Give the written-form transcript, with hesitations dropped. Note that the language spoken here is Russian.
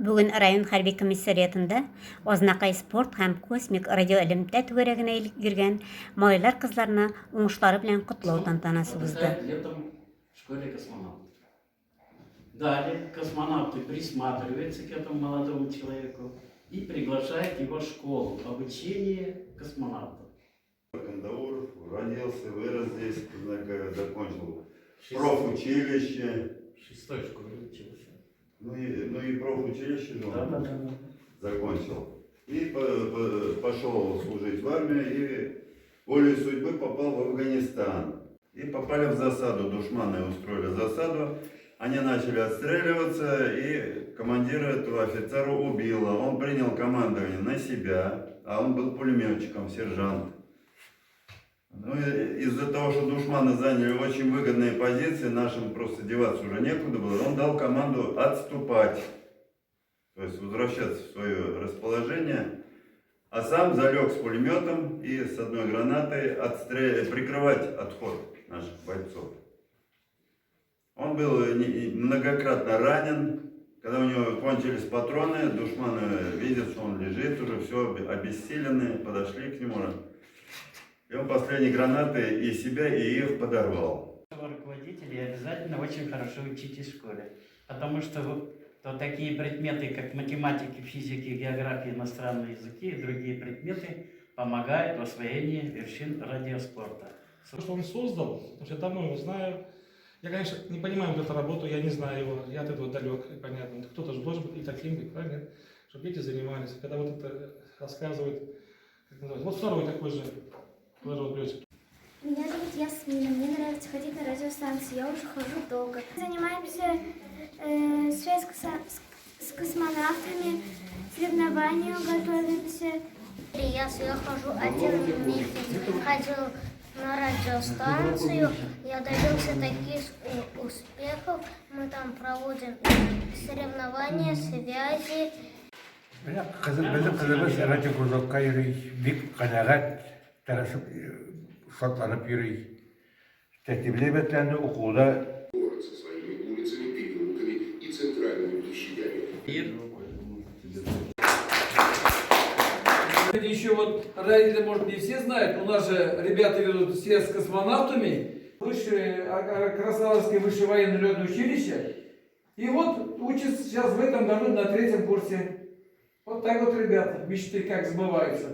Бүгін район хәрби комиссариатында Ознакай спорт һәм космик радиоэлемтә түгәрәгенә йөргән малайлар кызларына уңышлары белән котлау тантанасы узды. Летом в школе космонавтов. Далее космонавты присматриваются к этому молодому человеку и приглашают его в школу обучения космонавтов. Кандауров родился, вырос здесь, закончил профучилище. В 6-й школе учился. Ну и профучилище же Да. закончил. И пошел служить в армию и волей судьбы попал в Афганистан. И попали в засаду, душманы устроили засаду. Они начали отстреливаться, и командира этого офицера убило. Он принял командование на себя, а он был пулеметчиком, сержант. Ну, из-за того, что душманы заняли очень выгодные позиции, нашим просто деваться уже некуда было, он дал команду отступать, то есть возвращаться в свое расположение, а сам залег с пулеметом и с одной гранатой прикрывать отход наших бойцов. Он был многократно ранен. Когда у него кончились патроны, душманы видят, что он лежит, уже все обессиленные, подошли к нему. И он последние гранаты и себя, и их подорвал. Руководители обязательно очень хорошо учитесь в школе, потому что вот такие предметы, как математика, физика, география, иностранные языки и другие предметы помогают в освоении вершин радиоспорта. Что он создал, потому что я давно его знаю. Я, конечно, не понимаю вот эту работу, я не знаю его, я от этого далек, понятно. Кто-то же должен быть и таким быть, правильно? Чтобы дети занимались. Когда вот это рассказывают, как называется, вот второй такой же, вот берете. Меня зовут Ясмина, мне нравится ходить на радиостанцию, я уже хожу долго. Занимаемся связь с космонавтами, соревнованию готовимся. Я хожу 1 месяц, ходил на радиостанцию, я добился таких успехов, мы там проводим соревнования, связи. Bizim kızımız radyo kuzokka yürüy, bik kanagat tarafı şartlanıp yürüy. Tertible betlendi okulda. Город со своими улицами, переулками и центральными площадями. Еще вот родители, может, не все знают, у нас же ребята ведут связь с космонавтами, Красноярское высшее военно-летное училище, и вот учатся сейчас в этом году на 3-м курсе. Вот так вот, ребята, мечты как сбываются.